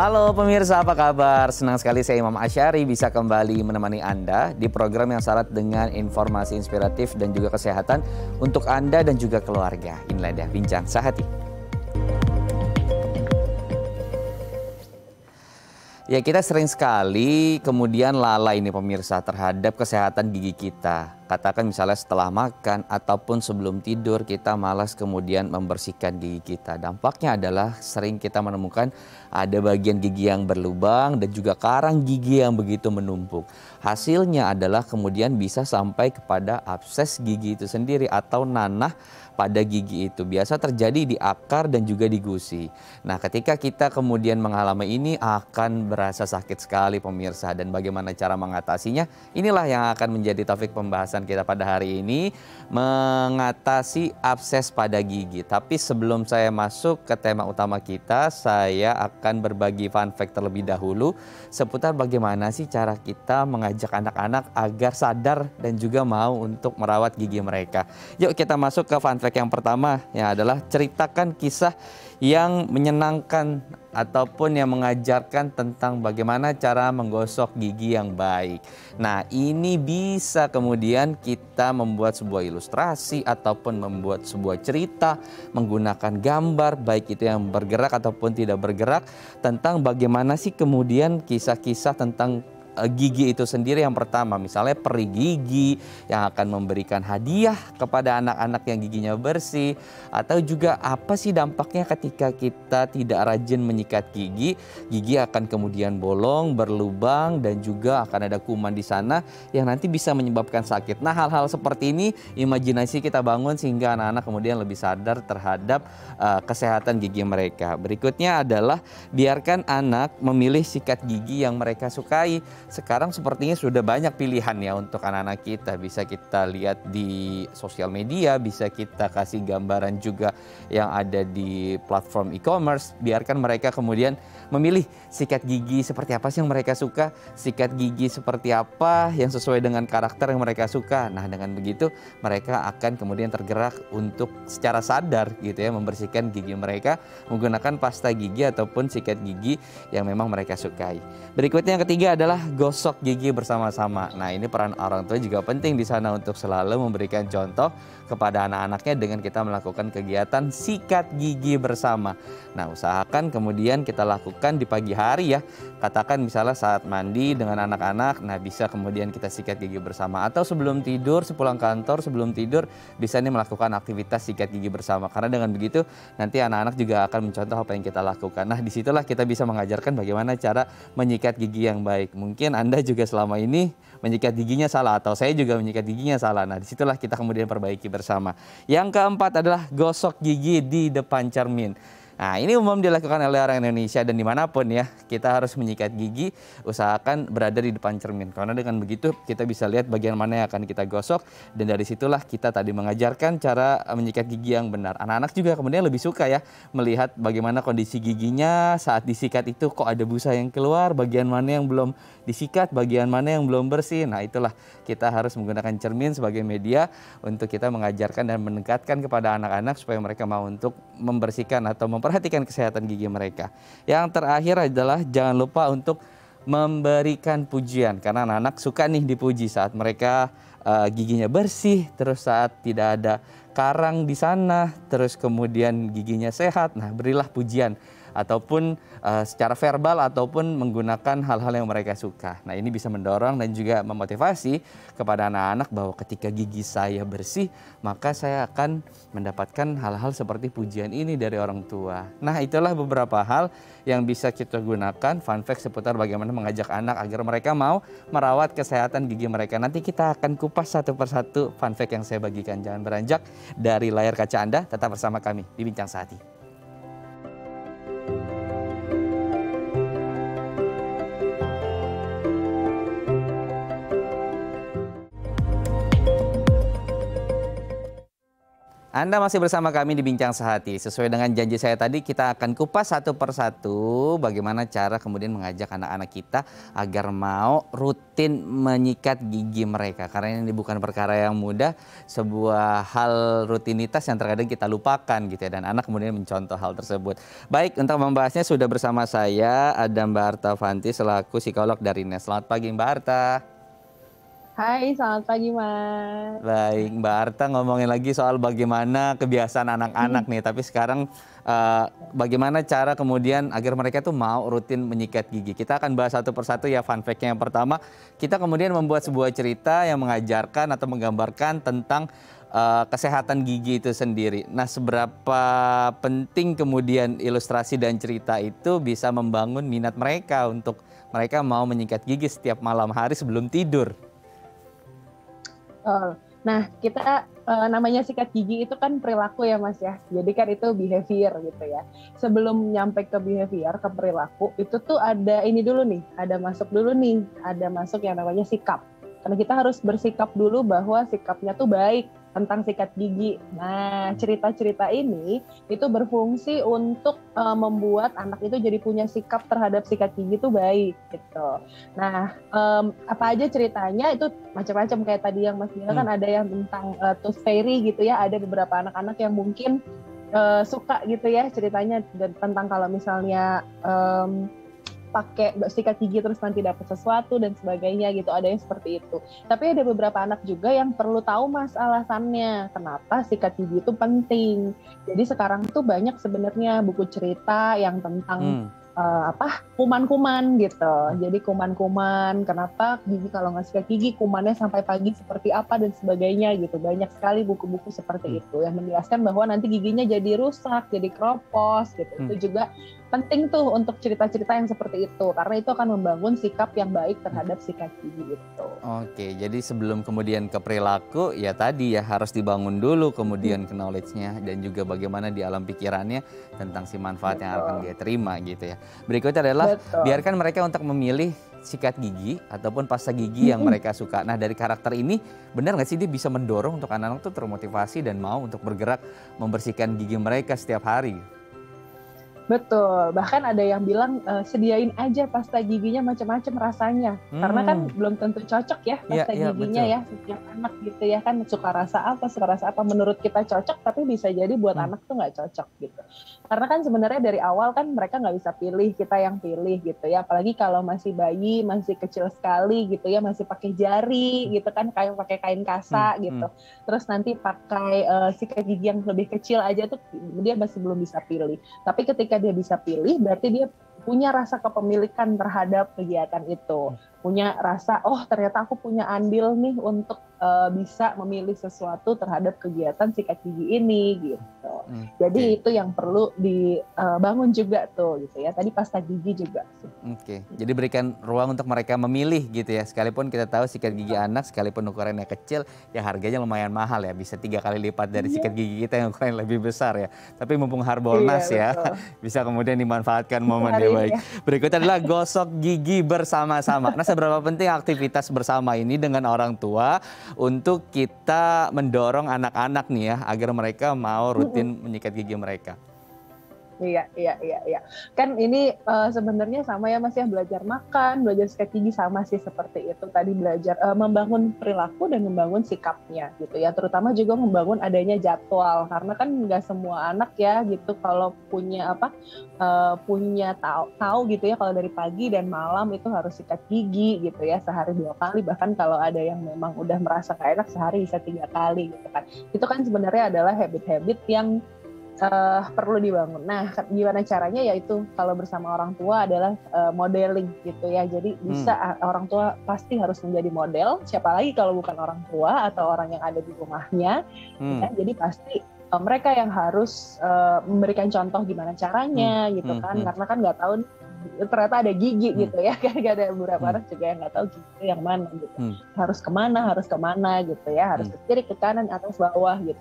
Halo pemirsa, apa kabar? Senang sekali saya Imam Asyari bisa kembali menemani Anda di program yang syarat dengan informasi inspiratif dan juga kesehatan untuk Anda dan juga keluarga. Inilah dia Bincang Sehati. Ya, kita sering sekali kemudian lalai nih pemirsa terhadap kesehatan gigi kita. Katakan misalnya setelah makan ataupun sebelum tidur kita malas kemudian membersihkan gigi kita. Dampaknya adalah sering kita menemukan ada bagian gigi yang berlubang dan juga karang gigi yang begitu menumpuk. Hasilnya adalah kemudian bisa sampai kepada abses gigi itu sendiri atau nanah pada gigi itu. Biasa terjadi di akar dan juga di gusi. Nah, ketika kita kemudian mengalami ini akan berasa sakit sekali pemirsa, dan bagaimana cara mengatasinya? Inilah yang akan menjadi topik pembahasan kita pada hari ini, mengatasi abses pada gigi. Tapi sebelum saya masuk ke tema utama kita, saya akan berbagi fun fact terlebih dahulu seputar bagaimana sih cara kita mengajak anak-anak agar sadar dan juga mau untuk merawat gigi mereka. Yuk kita masuk ke fun fact yang pertama, yang adalah ceritakan kisah yang menyenangkan ataupun yang mengajarkan tentang bagaimana cara menggosok gigi yang baik. Nah, ini bisa kemudian kita membuat sebuah ilustrasi ataupun membuat sebuah cerita menggunakan gambar, baik itu yang bergerak ataupun tidak bergerak, tentang bagaimana sih kemudian kisah-kisah tentang gigi itu sendiri. Yang pertama misalnya peri gigi yang akan memberikan hadiah kepada anak-anak yang giginya bersih, atau juga apa sih dampaknya ketika kita tidak rajin menyikat gigi. Gigi akan kemudian bolong, berlubang, dan juga akan ada kuman di sana yang nanti bisa menyebabkan sakit. Nah, hal-hal seperti ini imajinasi kita bangun sehingga anak-anak kemudian lebih sadar terhadap kesehatan gigi mereka. Berikutnya adalah biarkan anak memilih sikat gigi yang mereka sukai. Sekarang sepertinya sudah banyak pilihan ya untuk anak-anak kita. Bisa kita lihat di sosial media, bisa kita kasih gambaran juga yang ada di platform e-commerce. Biarkan mereka kemudian memilih sikat gigi seperti apa sih yang mereka suka, sikat gigi seperti apa yang sesuai dengan karakter yang mereka suka. Nah, dengan begitu mereka akan kemudian tergerak untuk secara sadar gitu ya membersihkan gigi mereka menggunakan pasta gigi ataupun sikat gigi yang memang mereka sukai. Berikutnya yang ketiga adalah gosok gigi bersama-sama. Nah, ini peran orang tua juga penting di sana untuk selalu memberikan contoh kepada anak-anaknya dengan kita melakukan kegiatan sikat gigi bersama. Nah, usahakan kemudian kita lakukan di pagi hari ya. Katakan misalnya saat mandi dengan anak-anak, nah bisa kemudian kita sikat gigi bersama. Atau sebelum tidur, sepulang kantor, sebelum tidur bisa nih melakukan aktivitas sikat gigi bersama. Karena dengan begitu nanti anak-anak juga akan mencontoh apa yang kita lakukan. Nah, disitulah kita bisa mengajarkan bagaimana cara menyikat gigi yang baik. Mungkin Anda juga selama ini menyikat giginya salah, atau saya juga menyikat giginya salah. Nah, disitulah kita kemudian perbaiki bersama. Yang keempat adalah gosok gigi di depan cermin. Nah, ini umum dilakukan oleh orang Indonesia, dan dimanapun ya kita harus menyikat gigi, usahakan berada di depan cermin. Karena dengan begitu kita bisa lihat bagian mana yang akan kita gosok, dan dari situlah kita tadi mengajarkan cara menyikat gigi yang benar. Anak-anak juga kemudian lebih suka ya melihat bagaimana kondisi giginya saat disikat itu, kok ada busa yang keluar, bagian mana yang belum disikat, bagian mana yang belum bersih. Nah, itulah kita harus menggunakan cermin sebagai media untuk kita mengajarkan dan mendekatkan kepada anak-anak supaya mereka mau untuk membersihkan atau memperhatikan kesehatan gigi mereka. Yang terakhir adalah jangan lupa untuk memberikan pujian, karena anak-anak suka nih dipuji saat mereka giginya bersih, terus saat tidak ada karang di sana, terus kemudian giginya sehat. Nah, berilah pujian ataupun secara verbal ataupun menggunakan hal-hal yang mereka suka. Nah, ini bisa mendorong dan juga memotivasi kepada anak-anak bahwa ketika gigi saya bersih, maka saya akan mendapatkan hal-hal seperti pujian ini dari orang tua. Nah, itulah beberapa hal yang bisa kita gunakan, fun fact seputar bagaimana mengajak anak agar mereka mau merawat kesehatan gigi mereka. Nanti kita akan kupas satu persatu fun fact yang saya bagikan. Jangan beranjak dari layar kaca Anda, tetap bersama kami di Bincang Sehati. Anda masih bersama kami di Bincang Sehati. Sesuai dengan janji saya tadi, kita akan kupas satu persatu bagaimana cara kemudian mengajak anak-anak kita agar mau rutin menyikat gigi mereka. Karena ini bukan perkara yang mudah, sebuah hal rutinitas yang terkadang kita lupakan gitu ya. Dan anak kemudian mencontoh hal tersebut. Baik, untuk membahasnya sudah bersama saya ada Mbak Arta Fanti selaku psikolog dari NES. Selamat pagi Mbak Arta. Hai, selamat pagi Mas. Baik, Mbak Arta ngomongin lagi soal bagaimana kebiasaan anak-anak nih. Tapi sekarang bagaimana cara kemudian agar mereka tuh mau rutin menyikat gigi. Kita akan bahas satu persatu ya fun fact-nya. Yang pertama, kita kemudian membuat sebuah cerita yang mengajarkan atau menggambarkan tentang kesehatan gigi itu sendiri. Nah, seberapa penting kemudian ilustrasi dan cerita itu bisa membangun minat mereka untuk mereka mau menyikat gigi setiap malam hari sebelum tidur. Nah, kita namanya sikat gigi itu kan perilaku ya Mas ya. Jadi kan itu behavior gitu ya. Sebelum nyampe ke behavior, ke perilaku, itu tuh ada ini dulu nih, ada masuk yang namanya sikap. Karena kita harus bersikap dulu bahwa sikapnya tuh baik tentang sikat gigi. Nah, cerita-cerita ini itu berfungsi untuk membuat anak itu jadi punya sikap terhadap sikat gigi itu baik gitu. Nah, apa aja ceritanya itu macam-macam kayak tadi yang Mas bilang kan ada yang tentang tooth fairy gitu ya. Ada beberapa anak-anak yang mungkin suka gitu ya ceritanya tentang kalau misalnya pakai sikat gigi terus nanti dapat sesuatu dan sebagainya gitu, ada yang seperti itu. Tapi ada beberapa anak juga yang perlu tahu Mas alasannya kenapa sikat gigi itu penting. Jadi sekarang tuh banyak sebenarnya buku cerita yang tentang kuman-kuman gitu. Jadi kuman-kuman, kenapa gigi kalau nggak sikat gigi kumannya sampai pagi seperti apa dan sebagainya gitu. Banyak sekali buku-buku seperti itu yang menjelaskan bahwa nanti giginya jadi rusak, jadi keropos gitu. Itu juga penting tuh untuk cerita-cerita yang seperti itu karena itu akan membangun sikap yang baik terhadap sikat gigi itu. Oke, jadi sebelum kemudian ke perilaku ya tadi ya harus dibangun dulu kemudian ke knowledge-nya dan juga bagaimana di alam pikirannya tentang si manfaat yang akan dia terima gitu ya. Berikutnya adalah biarkan mereka untuk memilih sikat gigi ataupun pasta gigi yang mereka suka. Nah, dari karakter ini benar nggak sih dia bisa mendorong untuk anak-anak tuh termotivasi dan mau untuk bergerak membersihkan gigi mereka setiap hari? Betul, bahkan ada yang bilang sediain aja pasta giginya macam-macam rasanya, karena kan belum tentu cocok ya pasta giginya ya setiap anak gitu ya kan suka rasa apa menurut kita cocok tapi bisa jadi buat anak tuh nggak cocok gitu. Karena kan sebenarnya dari awal kan mereka nggak bisa pilih, kita yang pilih gitu ya, apalagi kalau masih bayi masih kecil sekali gitu ya masih pakai jari gitu kan kayak pakai kain kasa gitu, terus nanti pakai sikat gigi yang lebih kecil aja tuh dia masih belum bisa pilih. Tapi ketika dia bisa pilih, berarti dia punya rasa kepemilikan terhadap kegiatan itu. Punya rasa, oh ternyata aku punya andil nih untuk bisa memilih sesuatu terhadap kegiatan sikat gigi ini gitu. Jadi itu yang perlu dibangun juga tuh gitu ya. Tadi pasta gigi juga. Oke, jadi berikan ruang untuk mereka memilih gitu ya. Sekalipun kita tahu sikat gigi anak, sekalipun ukurannya kecil, ya harganya lumayan mahal ya. Bisa 3 kali lipat dari sikat gigi kita yang ukurannya lebih besar ya. Tapi mumpung Harbolnas ya, bisa kemudian dimanfaatkan momennya baik. Berikutnya adalah gosok gigi bersama-sama. Nah, seberapa penting aktivitas bersama ini dengan orang tua untuk kita mendorong anak-anak nih ya agar mereka mau rutin menyikat gigi mereka. Iya. Kan ini sebenarnya sama ya Mas ya, belajar makan, belajar sikat gigi sama sih seperti itu. Tadi belajar membangun perilaku dan membangun sikapnya gitu ya. Terutama juga membangun adanya jadwal karena kan nggak semua anak ya gitu kalau punya tahu gitu ya kalau dari pagi dan malam itu harus sikat gigi gitu ya sehari 2 kali, bahkan kalau ada yang memang udah merasa gak enak sehari bisa 3 kali gitu kan. Itu kan sebenarnya adalah habit-habit yang perlu dibangun. Nah, gimana caranya? Yaitu kalau bersama orang tua adalah modeling gitu ya. Jadi bisa orang tua pasti harus menjadi model. Siapa lagi kalau bukan orang tua atau orang yang ada di rumahnya. Ya, jadi pasti mereka yang harus memberikan contoh gimana caranya gitu kan. Karena kan nggak tahu ternyata ada gigi gitu ya. Kan ada beberapa orang juga yang nggak tahu gigi yang mana gitu. Harus kemana gitu ya. Harus ke kiri, ke kanan, atas, bawah gitu.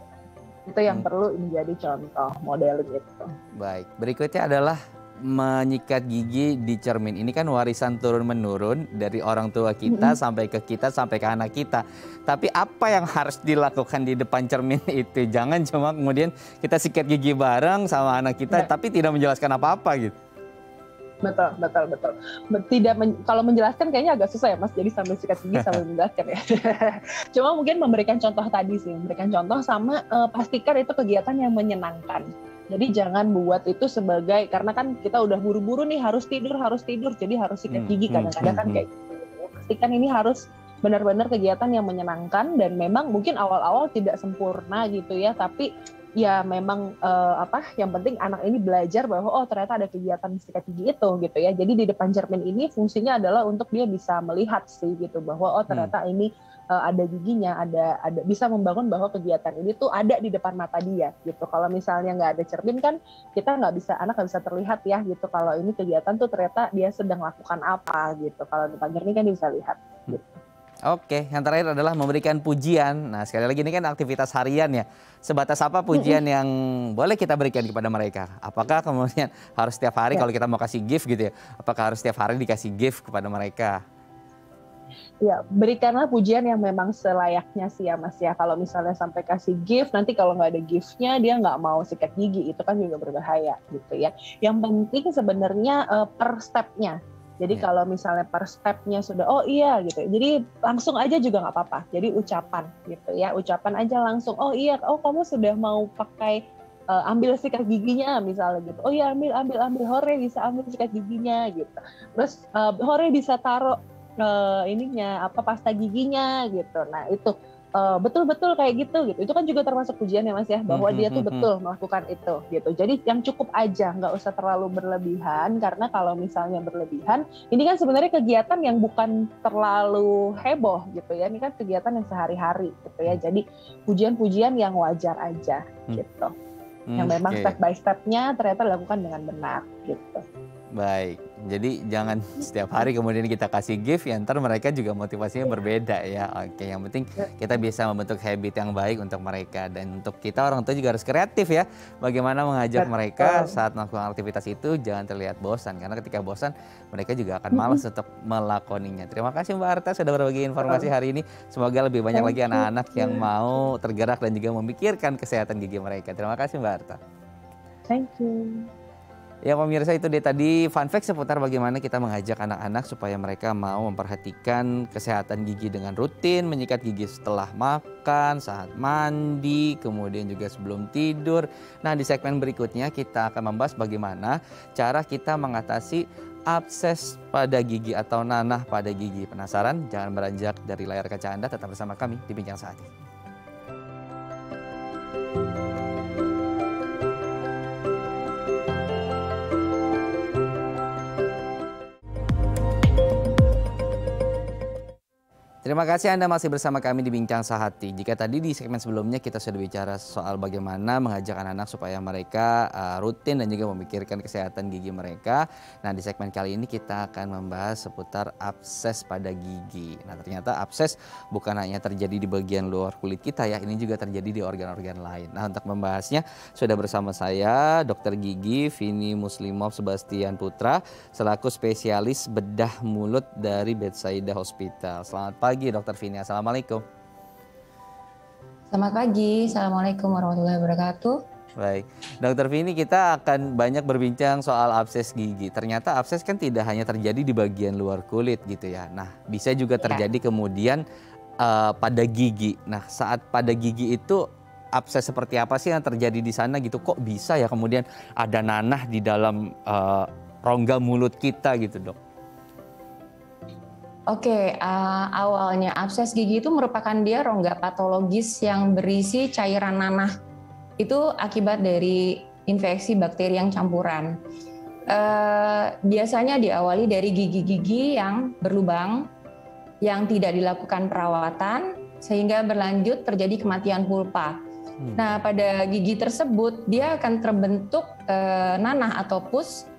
Itu yang perlu menjadi contoh modeling itu. Baik, berikutnya adalah menyikat gigi di cermin ini kan warisan turun-menurun dari orang tua kita sampai ke kita sampai ke anak kita. Tapi apa yang harus dilakukan di depan cermin itu? Jangan cuma kemudian kita sikat gigi bareng sama anak kita tapi tidak menjelaskan apa-apa gitu. Betul. Kalau menjelaskan kayaknya agak susah ya Mas, jadi sambil sikat gigi sambil menjelaskan ya. Cuma mungkin memberikan contoh tadi sih, memberikan contoh sama pastikan itu kegiatan yang menyenangkan. Jadi jangan buat itu sebagai, karena kan kita udah buru-buru nih harus tidur, jadi harus sikat gigi kadang-kadang kan kayak gitu. Pastikan ini harus benar-benar kegiatan yang menyenangkan dan memang mungkin awal-awal tidak sempurna gitu ya, tapi ya memang yang penting anak ini belajar bahwa oh ternyata ada kegiatan sikat gigi itu gitu ya. Jadi di depan cermin ini fungsinya adalah untuk dia bisa melihat sih gitu bahwa oh ternyata ini ada giginya, ada bisa membangun bahwa kegiatan ini tuh ada di depan mata dia gitu. Kalau misalnya nggak ada cermin kan kita anak nggak bisa terlihat ya gitu. Kalau ini kegiatan tuh ternyata dia sedang lakukan apa gitu. Kalau depan cermin kan dia bisa lihat gitu. Oke, yang terakhir adalah memberikan pujian. Nah, sekali lagi ini kan aktivitas harian ya. Sebatas apa pujian yang boleh kita berikan kepada mereka? Apakah kemudian harus setiap hari kalau kita mau kasih gift gitu ya? Apakah harus setiap hari dikasih gift kepada mereka? Ya, berikanlah pujian yang memang selayaknya sih ya Mas ya. Kalau misalnya sampai kasih gift, nanti kalau nggak ada giftnya dia nggak mau sikat gigi, itu kan juga berbahaya gitu ya. Yang penting sebenarnya per stepnya. Jadi kalau misalnya per stepnya sudah oh iya gitu, jadi langsung aja juga nggak apa-apa. Jadi ucapan gitu ya, ucapan aja langsung oh iya, oh kamu sudah mau pakai ambil sikat giginya misalnya gitu. Oh iya ambil Hore bisa ambil sikat giginya gitu. Terus Hore bisa taruh pasta giginya gitu. Nah itu betul-betul kayak gitu. Itu kan juga termasuk pujian ya Mas ya, bahwa dia tuh betul melakukan itu gitu. Jadi yang cukup aja, nggak usah terlalu berlebihan, karena kalau misalnya berlebihan, ini kan sebenarnya kegiatan yang bukan terlalu heboh gitu ya. Ini kan kegiatan yang sehari-hari gitu ya. Jadi pujian-pujian yang wajar aja gitu. Yang memang step by step-nya ternyata dilakukan dengan benar gitu. Baik, jadi jangan setiap hari kemudian kita kasih gift ya, ntar mereka juga motivasinya berbeda ya. Oke, yang penting kita bisa membentuk habit yang baik untuk mereka. Dan untuk kita orang tua juga harus kreatif ya. Bagaimana mengajak mereka saat melakukan aktivitas itu jangan terlihat bosan. Karena ketika bosan mereka juga akan malas untuk melakoninya. Terima kasih Mbak Arta sudah berbagi informasi hari ini. Semoga lebih banyak lagi anak-anak yang mau tergerak dan juga memikirkan kesehatan gigi mereka. Terima kasih Mbak Arta. Thank you. Ya pemirsa, itu dia tadi fun fact seputar bagaimana kita mengajak anak-anak supaya mereka mau memperhatikan kesehatan gigi dengan rutin, menyikat gigi setelah makan, saat mandi, kemudian juga sebelum tidur. Nah di segmen berikutnya kita akan membahas bagaimana cara kita mengatasi abses pada gigi atau nanah pada gigi. Penasaran? Jangan beranjak dari layar kaca Anda, tetap bersama kami di Bincang Saat ini. Terima kasih Anda masih bersama kami di Bincang Sehati. Jika tadi di segmen sebelumnya kita sudah bicara soal bagaimana mengajak anak-anak supaya mereka rutin dan juga memikirkan kesehatan gigi mereka. Nah di segmen kali ini kita akan membahas seputar abses pada gigi. Nah ternyata abses bukan hanya terjadi di bagian luar kulit kita ya, ini juga terjadi di organ-organ lain. Nah untuk membahasnya sudah bersama saya Dr. Gigi Vini Muslimov Sebastian Putra selaku spesialis bedah mulut dari Bethsaida Hospital. Selamat pagi Dr. Vini, Assalamualaikum. Selamat pagi, Assalamualaikum warahmatullahi wabarakatuh. Baik, Dr. Vini, kita akan banyak berbincang soal abses gigi. Ternyata abses kan tidak hanya terjadi di bagian luar kulit gitu ya. Nah, bisa juga terjadi kemudian pada gigi. Nah, saat pada gigi itu abses seperti apa sih yang terjadi di sana gitu? Kok bisa ya kemudian ada nanah di dalam rongga mulut kita gitu, Dok? Oke, awalnya abses gigi itu merupakan dia rongga patologis yang berisi cairan nanah. Itu akibat dari infeksi bakteri yang campuran. Biasanya diawali dari gigi-gigi yang berlubang, yang tidak dilakukan perawatan, sehingga berlanjut terjadi kematian pulpa. Nah, pada gigi tersebut, dia akan terbentuk nanah atau pus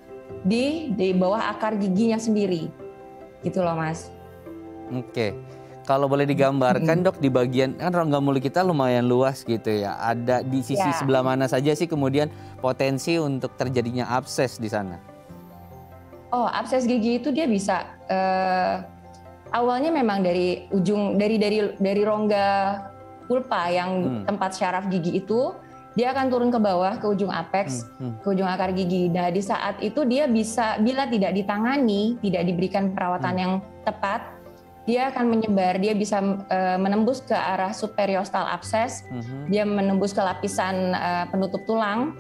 di bawah akar giginya sendiri. Gitu loh, Mas. Oke, kalau boleh digambarkan Dok, di bagian kan rongga mulut kita lumayan luas gitu ya. Ada di sisi sebelah mana saja sih kemudian potensi untuk terjadinya abses di sana? Oh, abses gigi itu dia bisa awalnya memang dari ujung dari rongga pulpa yang tempat syaraf gigi itu, dia akan turun ke bawah ke ujung apex, ke ujung akar gigi. Nah, di saat itu dia bisa, bila tidak ditangani, tidak diberikan perawatan yang tepat, dia akan menyebar. Dia bisa menembus ke arah superiostal abses, dia menembus ke lapisan penutup tulang.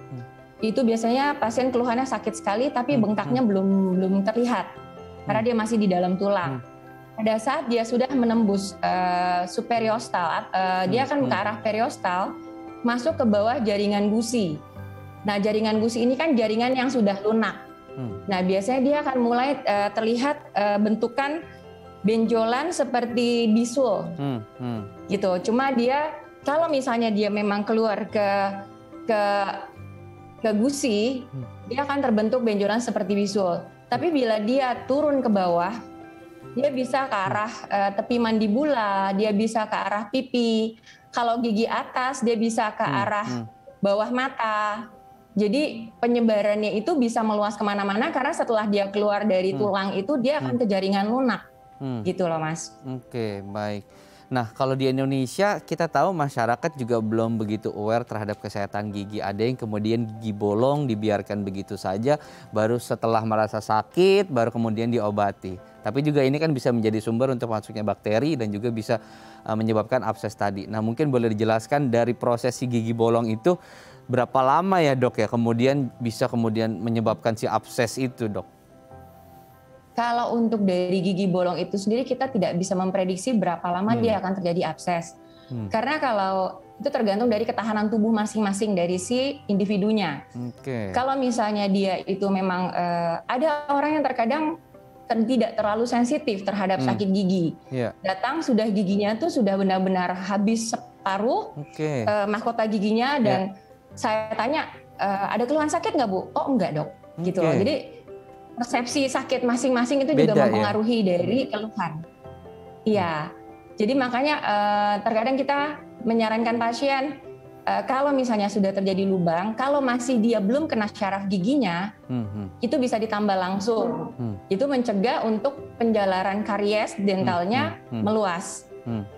Itu biasanya pasien keluhannya sakit sekali, tapi bengkaknya belum terlihat karena dia masih di dalam tulang. Pada saat dia sudah menembus superiostal, dia akan ke arah periostal, masuk ke bawah jaringan gusi. Nah, jaringan gusi ini kan jaringan yang sudah lunak. Nah, biasanya dia akan mulai terlihat bentukan benjolan seperti bisul, gitu. Cuma dia kalau misalnya dia memang keluar ke gusi, dia akan terbentuk benjolan seperti bisul. Tapi bila dia turun ke bawah, dia bisa ke arah tepi mandibula, dia bisa ke arah pipi. Kalau gigi atas, dia bisa ke arah bawah mata. Jadi penyebarannya itu bisa meluas kemana-mana karena setelah dia keluar dari tulang itu, dia akan ke jaringan lunak. Gitu loh, Mas. Oke, baik. Nah, kalau di Indonesia kita tahu masyarakat juga belum begitu aware terhadap kesehatan gigi. Ada yang kemudian gigi bolong dibiarkan begitu saja, baru setelah merasa sakit baru kemudian diobati. Tapi juga ini kan bisa menjadi sumber untuk masuknya bakteri dan juga bisa menyebabkan abses tadi. Nah, mungkin boleh dijelaskan dari proses si gigi bolong itu berapa lama ya, Dok, ya kemudian bisa menyebabkan si abses itu, Dok? Kalau untuk dari gigi bolong itu sendiri kita tidak bisa memprediksi berapa lama dia akan terjadi abses. Karena kalau itu tergantung dari ketahanan tubuh masing-masing dari si individunya. Kalau misalnya dia itu memang ada orang yang terkadang tidak terlalu sensitif terhadap sakit gigi. Datang sudah giginya tuh sudah benar-benar habis separuh mahkota giginya dan saya tanya ada keluhan sakit nggak, Bu? Oh enggak, Dok. Gitu loh. Jadi persepsi sakit masing-masing itu juga mempengaruhi dari keluhan. Iya, jadi makanya terkadang kita menyarankan pasien kalau misalnya sudah terjadi lubang, kalau masih dia belum kena syaraf giginya, itu bisa ditambah langsung. Itu mencegah untuk penjalaran karies dentalnya meluas.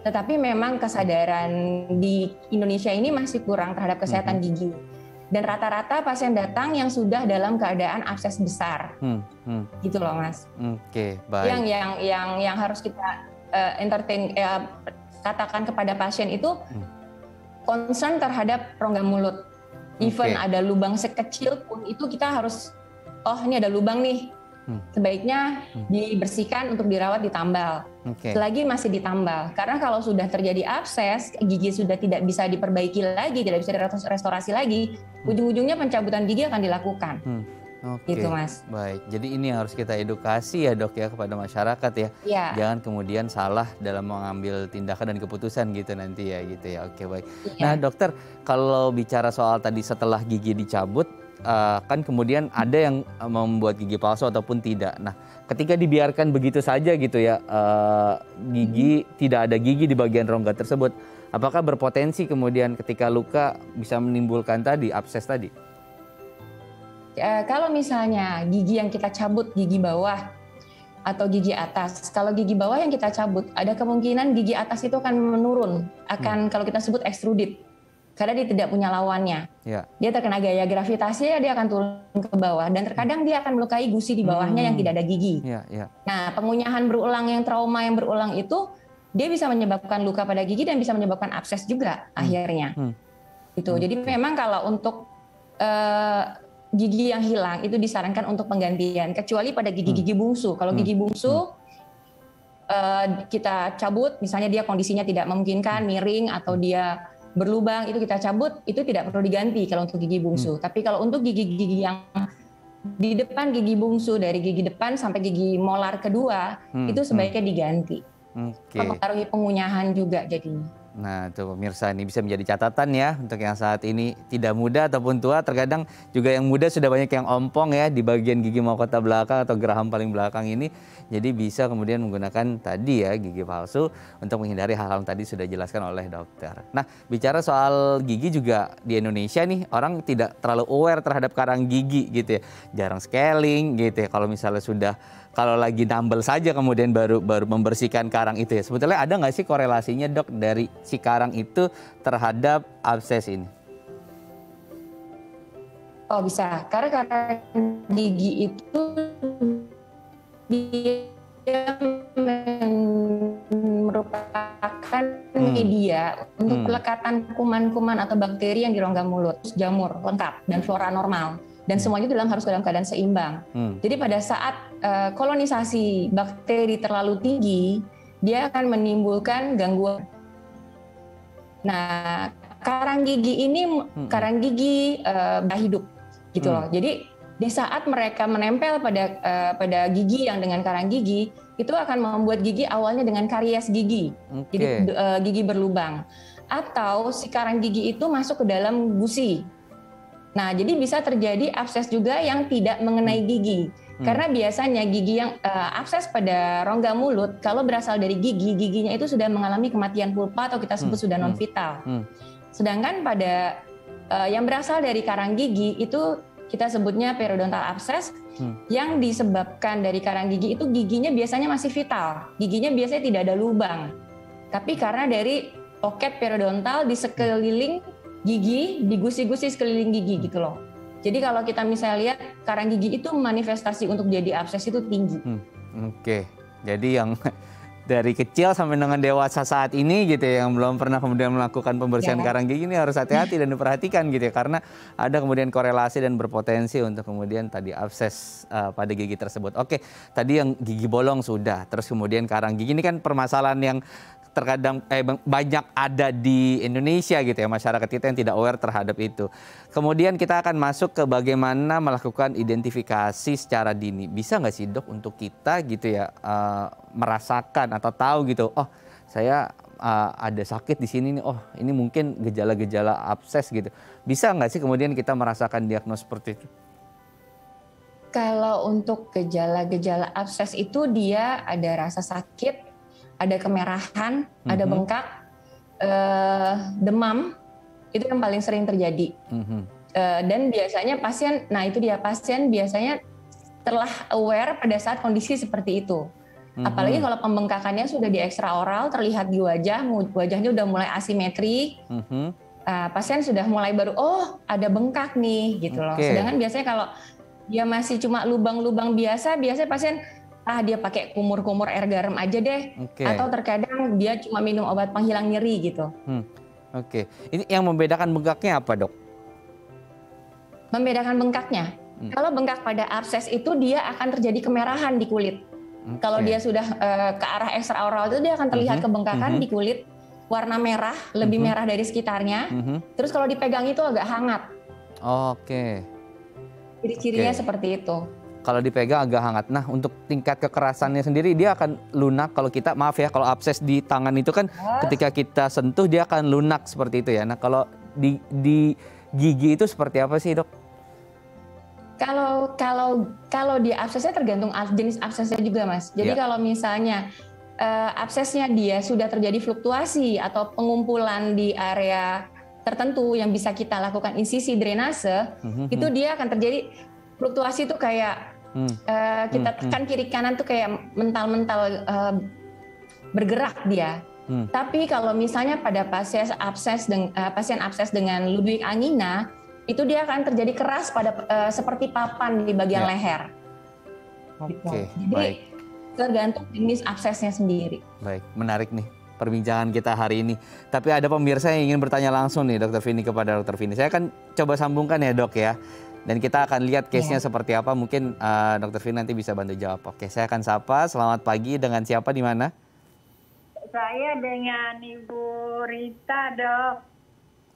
Tetapi memang kesadaran di Indonesia ini masih kurang terhadap kesehatan gigi. Dan rata-rata pasien datang yang sudah dalam keadaan abses besar, gitu loh, Mas. Oke, baik. Yang harus kita katakan kepada pasien itu concern terhadap rongga mulut. Even ada lubang sekecil pun itu kita harus, oh ini ada lubang nih, sebaiknya dibersihkan untuk dirawat, ditambal. Selagi masih ditambal, karena kalau sudah terjadi abses, gigi sudah tidak bisa diperbaiki lagi, tidak bisa direstorasi lagi, ujung-ujungnya pencabutan gigi akan dilakukan. Gitu, Mas. Baik, jadi ini yang harus kita edukasi ya, Dok, ya, kepada masyarakat ya. Jangan kemudian salah dalam mengambil tindakan dan keputusan gitu nanti ya, gitu ya. Oke, baik. Nah, Dokter, kalau bicara soal tadi setelah gigi dicabut, kan kemudian ada yang membuat gigi palsu ataupun tidak. Nah, ketika dibiarkan begitu saja gitu ya, gigi tidak ada gigi di bagian rongga tersebut, apakah berpotensi kemudian ketika luka bisa menimbulkan tadi abses tadi? Kalau misalnya gigi yang kita cabut, gigi bawah atau gigi atas, kalau gigi bawah yang kita cabut, ada kemungkinan gigi atas itu akan menurun, akan kalau kita sebut extruded. Karena dia tidak punya lawannya. Dia terkena gaya gravitasi, dia akan turun ke bawah. Dan terkadang dia akan melukai gusi di bawahnya yang tidak ada gigi. Nah, pengunyahan berulang yang trauma yang berulang itu, dia bisa menyebabkan luka pada gigi dan bisa menyebabkan abses juga akhirnya. Itu. Jadi memang kalau untuk gigi yang hilang, itu disarankan untuk penggantian. Kecuali pada gigi-gigi bungsu. Kalau gigi bungsu, kita cabut, misalnya dia kondisinya tidak memungkinkan, miring, atau dia berlubang, itu kita cabut, itu tidak perlu diganti kalau untuk gigi bungsu. Tapi kalau untuk gigi-gigi yang di depan gigi bungsu, dari gigi depan sampai gigi molar kedua, itu sebaiknya diganti. Mempengaruhi pengunyahan juga jadinya. Nah, tuh pemirsa, ini bisa menjadi catatan ya untuk yang saat ini tidak muda ataupun tua. Terkadang juga yang muda sudah banyak yang ompong ya di bagian gigi mahkota belakang atau geraham paling belakang ini. Jadi bisa kemudian menggunakan tadi ya gigi palsu untuk menghindari hal-hal yang tadi sudah dijelaskan oleh dokter. Nah, bicara soal gigi juga di Indonesia nih, orang tidak terlalu aware terhadap karang gigi gitu ya. Jarang scaling gitu ya. Kalau lagi nambel saja kemudian baru membersihkan karang itu ya. Sebetulnya ada nggak sih korelasinya dok dari si karang itu terhadap abses ini? Oh bisa, karena karang gigi itu dia merupakan media untuk pelekatan kuman-kuman atau bakteri yang di rongga mulut, jamur lengkap dan flora normal. Dan semuanya itu harus dalam keadaan seimbang. Jadi pada saat kolonisasi bakteri terlalu tinggi, dia akan menimbulkan gangguan. Nah, karang gigi ini karang gigi hidup, gitu loh. Jadi di saat mereka menempel pada gigi yang dengan karang gigi, itu akan membuat gigi awalnya dengan karies gigi, jadi gigi berlubang, atau si karang gigi itu masuk ke dalam gusi. Nah, jadi bisa terjadi abses juga yang tidak mengenai gigi. Karena biasanya gigi yang abses pada rongga mulut, kalau berasal dari gigi, giginya itu sudah mengalami kematian pulpa atau kita sebut sudah non vital. Sedangkan pada yang berasal dari karang gigi itu kita sebutnya periodontal abses, yang disebabkan dari karang gigi itu giginya biasanya masih vital. Giginya biasanya tidak ada lubang. Tapi karena dari poket periodontal di sekeliling gigi, di gusi-gusi sekeliling gigi gitu loh. Jadi kalau kita misalnya lihat karang gigi itu manifestasi untuk jadi abses itu tinggi. Oke, jadi yang dari kecil sampai dengan dewasa saat ini gitu ya, yang belum pernah kemudian melakukan pembersihan karang gigi ini harus hati-hati dan diperhatikan gitu ya, karena ada kemudian korelasi dan berpotensi untuk kemudian tadi abses pada gigi tersebut. Oke, tadi yang gigi bolong sudah, terus kemudian karang gigi ini kan permasalahan yang terkadang banyak ada di Indonesia gitu ya, masyarakat kita yang tidak aware terhadap itu. Kemudian kita akan masuk ke bagaimana melakukan identifikasi secara dini. Bisa nggak sih dok untuk kita gitu ya merasakan atau tahu gitu, oh saya ada sakit di sini nih, oh ini mungkin gejala-gejala abses gitu. Bisa nggak sih kemudian kita merasakan diagnos seperti itu? Kalau untuk gejala-gejala abses itu dia ada rasa sakit, ada kemerahan, ada bengkak, demam, itu yang paling sering terjadi. Dan biasanya pasien biasanya telah aware pada saat kondisi seperti itu. Apalagi kalau pembengkakannya sudah di ekstraoral, terlihat di wajahnya udah mulai asimetri, pasien sudah mulai baru, oh ada bengkak nih gitu loh. Sedangkan biasanya kalau dia masih cuma lubang-lubang biasa, biasanya pasien dia pakai kumur-kumur air garam aja deh, atau terkadang dia cuma minum obat penghilang nyeri gitu. Ini yang membedakan bengkaknya apa dok? Membedakan bengkaknya, kalau bengkak pada abses itu dia akan terjadi kemerahan di kulit. Kalau dia sudah ke arah ekstraoral itu dia akan terlihat kebengkakan di kulit, warna merah, lebih merah dari sekitarnya. Terus kalau dipegang itu agak hangat. Ciri-cirinya seperti itu. Kalau dipegang agak hangat. Nah, untuk tingkat kekerasannya sendiri dia akan lunak kalau kita, maaf ya, kalau abses di tangan itu kan ketika kita sentuh dia akan lunak seperti itu ya. Nah, kalau di gigi itu seperti apa sih, dok? Kalau di absesnya tergantung jenis absesnya juga, Mas. Jadi kalau misalnya absesnya dia sudah terjadi fluktuasi atau pengumpulan di area tertentu yang bisa kita lakukan insisi drainase, itu dia akan terjadi fluktuasi itu kayak kita tekan kiri kanan tuh kayak mental-mental bergerak dia. Tapi kalau misalnya pada pasien abses dengan Ludwig angina, itu dia akan terjadi keras pada seperti papan di bagian leher. Jadi tergantung jenis absesnya sendiri. Baik, menarik nih perbincangan kita hari ini. Tapi ada pemirsa yang ingin bertanya langsung nih Dr. Vini kepada Dr. Vini. Saya akan coba sambungkan ya dok ya. Dan kita akan lihat case-nya seperti apa. Mungkin Dr. Vini nanti bisa bantu jawab. Oke, saya akan sapa. Selamat pagi, dengan siapa di mana? Saya dengan Ibu Rita, dok.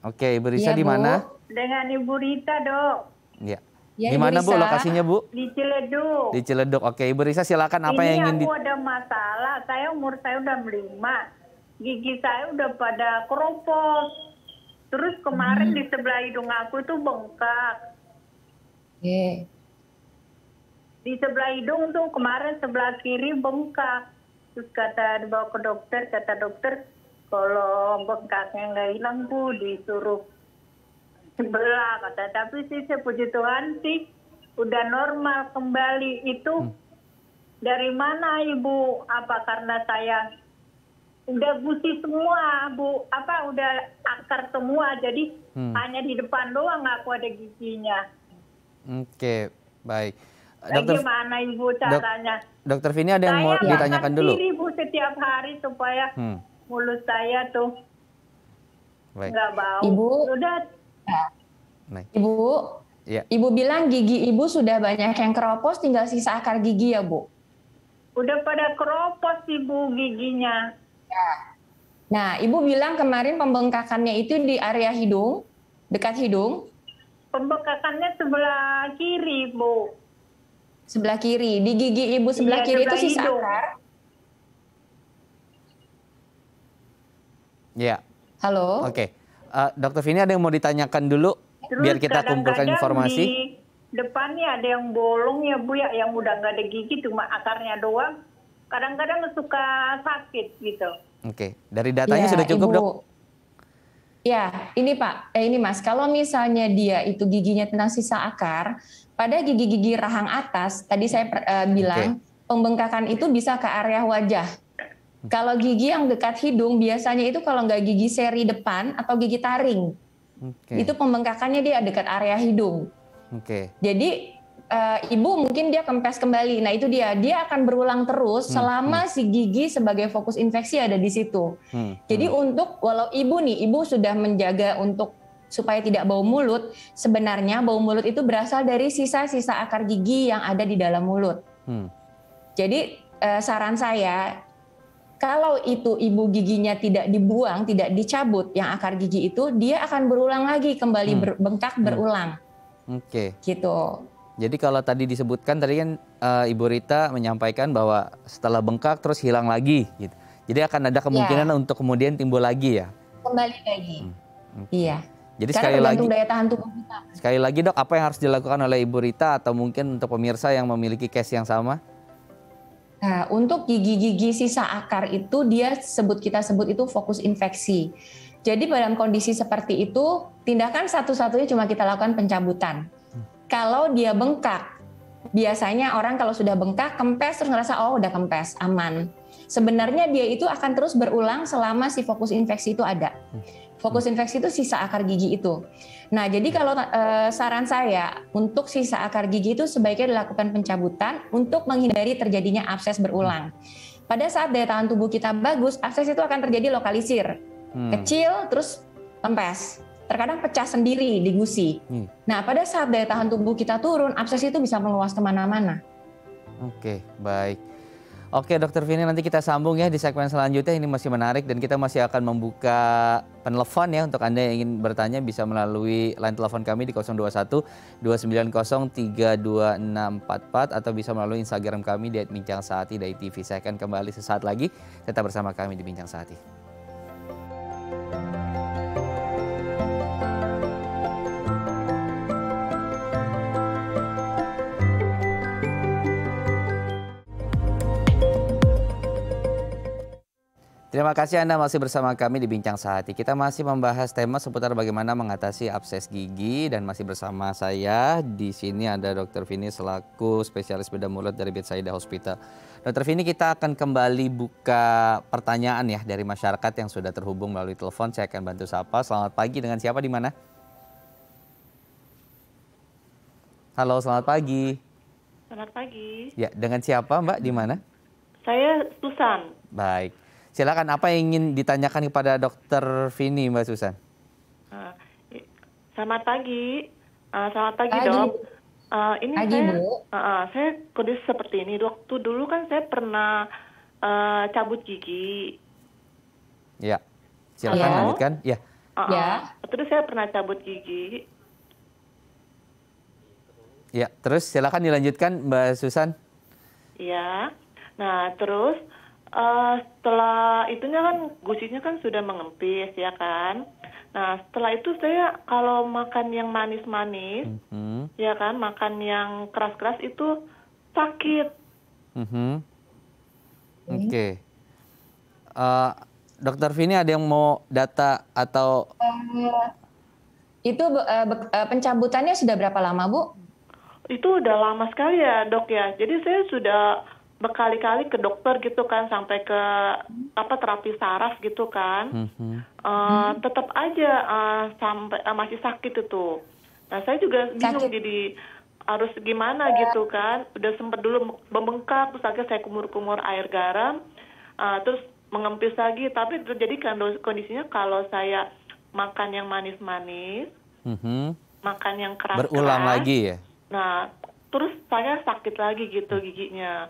Oke, Ibu Rita di mana? Dengan Ibu Rita, dok. Iya. Di mana Bu lokasinya Bu? Di Ciledug. Di Ciledug. Oke, Ibu Rita silakan apa yang ingin Ini aku ada masalah. Umur saya udah 5. gigi saya udah pada keropos. Terus kemarin di sebelah hidung aku tuh bengkak. Oke. Di sebelah hidung tuh kemarin sebelah kiri bengkak. Terus dibawa ke dokter, kata dokter kalau bengkaknya nggak hilang Bu disuruh sebelah kata. Tapi sih saya puji Tuhan sih udah normal kembali. Itu dari mana Ibu? Apa karena saya udah gusi semua Bu? Apa udah akar semua? Jadi hanya di depan doang aku ada giginya. Oke, baik. Gimana Ibu caranya? Dokter Vini ada yang mau ditanyakan dulu. Saya Bu setiap hari supaya mulut saya tuh nggak bau. Ibu, udah. Ibu, ya. Ibu bilang gigi Ibu sudah banyak yang keropos, tinggal sisa akar gigi ya Bu? Udah pada keropos Ibu giginya. Nah, Ibu bilang kemarin pembengkakannya itu di area hidung, dekat hidung. Pembengkakannya sebelah kiri Bu. Sebelah kiri, di gigi Ibu sebelah kiri itu sisa hidung. akar. Ya. Halo. Oke. Dokter Vini ada yang mau ditanyakan dulu. Terus biar kita kumpulkan informasi. Di depannya ada yang bolong ya Bu ya, yang udah nggak ada gigi cuma akarnya doang. Kadang-kadang suka sakit gitu. Oke, dari datanya Ya, sudah cukup Ibu. Dok? Ya, ini Pak, ini Mas, kalau misalnya dia itu giginya tentang sisa akar, pada gigi-gigi rahang atas, tadi saya bilang pembengkakan itu bisa ke area wajah. Kalau gigi yang dekat hidung biasanya itu kalau nggak gigi seri depan atau gigi taring. Itu pembengkakannya dia dekat area hidung. Jadi Ibu mungkin dia kempes kembali. Nah itu dia akan berulang terus selama si gigi sebagai fokus infeksi ada di situ. Jadi untuk walau Ibu sudah menjaga untuk supaya tidak bau mulut, sebenarnya bau mulut itu berasal dari sisa-sisa akar gigi yang ada di dalam mulut. Jadi saran saya, kalau itu Ibu giginya tidak dibuang, tidak dicabut yang akar gigi itu, dia akan berulang lagi kembali bengkak berulang. Gitu. Jadi kalau tadi disebutkan tadi kan Ibu Rita menyampaikan bahwa setelah bengkak terus hilang lagi gitu. Jadi akan ada kemungkinan untuk kemudian timbul lagi ya. Kembali lagi. Iya. Jadi karena tergantung daya tahan tubuh kita. Sekali lagi Dok, apa yang harus dilakukan oleh Ibu Rita atau mungkin untuk pemirsa yang memiliki case yang sama? Nah, untuk gigi-gigi sisa akar itu kita sebut itu fokus infeksi. Jadi dalam kondisi seperti itu, tindakan satu-satunya cuma kita lakukan pencabutan. Kalau dia bengkak, biasanya orang kalau sudah bengkak, kempes terus ngerasa oh udah kempes, aman. Sebenarnya dia itu akan terus berulang selama si fokus infeksi itu ada. Fokus infeksi itu sisa akar gigi itu. Nah, jadi kalau saran saya untuk sisa akar gigi itu sebaiknya dilakukan pencabutan untuk menghindari terjadinya abses berulang. Pada saat daya tahan tubuh kita bagus, abses itu akan terjadi lokalisir. Kecil terus kempes. Terkadang pecah sendiri di gusi. Nah, pada saat daya tahan tubuh kita turun, abses itu bisa meluas kemana-mana. Oke, baik. Oke, Dokter Vini, nanti kita sambung ya di segmen selanjutnya. Ini masih menarik dan kita masih akan membuka penelpon ya untuk Anda yang ingin bertanya bisa melalui line telepon kami di 021 290 32644 atau bisa melalui Instagram kami di @bincangsaati.tv. Saya akan kembali sesaat lagi. Tetap bersama kami di Bincang Saati. Terima kasih Anda masih bersama kami di Bincang Sehati. Kita masih membahas tema seputar bagaimana mengatasi abses gigi dan masih bersama saya di sini ada Dr. Vini selaku spesialis bedah mulut dari Bethsaida Hospital. Dr. Vini, kita akan kembali buka pertanyaan ya dari masyarakat yang sudah terhubung melalui telepon. Saya akan bantu sapa. Selamat pagi, dengan siapa di mana? Halo, selamat pagi. Selamat pagi. Ya, dengan siapa Mbak, di mana? Saya Susan. Baik. Silakan, apa yang ingin ditanyakan kepada Dokter Vini, Mbak Susan? Selamat pagi. Selamat pagi, Dok. Ini pagi, saya kondisi seperti ini. Waktu dulu kan saya pernah cabut gigi. Ya, silakan lanjutkan. Ya. Terus saya pernah cabut gigi. Ya, terus silakan dilanjutkan, Mbak Susan. Iya. Nah, terus Setelah itunya kan gusinya kan sudah mengempis ya kan. Nah setelah itu saya kalau makan yang manis-manis, ya kan, makan yang keras-keras itu sakit. Oke. Dokter Vini ada yang mau data atau Itu pencabutannya sudah berapa lama, Bu? Itu udah lama sekali ya dok ya. Jadi saya sudah berkali-kali ke dokter gitu kan, sampai ke terapi saraf gitu kan. Tetap aja sampai masih sakit itu. Nah saya juga bingung jadi harus gimana gitu kan. Udah sempat dulu membengkak, terus akhirnya saya kumur-kumur air garam, terus mengempis lagi. Tapi terjadi kondisinya kalau saya makan yang manis-manis, makan yang keras-keras, berulang lagi ya? Nah, terus saya sakit lagi gitu giginya.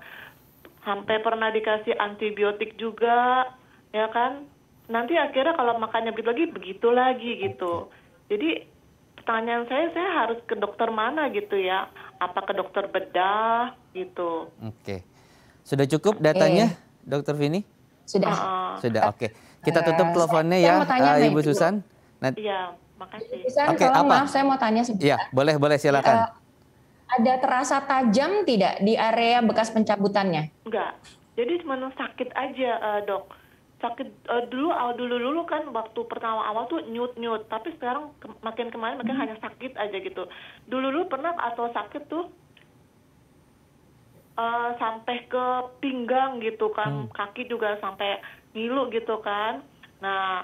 Sampai pernah dikasih antibiotik juga, ya kan. Nanti akhirnya kalau makannya begitu lagi gitu. Jadi pertanyaan saya harus ke dokter mana gitu ya? Apa ke dokter bedah gitu? Oke. Sudah cukup datanya, Dokter Vini? Sudah. Sudah, oke. Kita tutup teleponnya ya, Ibu Susan. Iya, makasih. Oke, maaf, saya mau tanya sebentar. Iya, boleh silakan. Ada terasa tajam tidak di area bekas pencabutannya? Enggak. Jadi cuma sakit aja, dok. Sakit dulu kan waktu pertama awal tuh nyut, tapi sekarang makin kemarin makin hanya sakit aja gitu. Dulu pernah atau sakit tuh sampai ke pinggang gitu kan, kaki juga sampai ngilu gitu kan. Nah,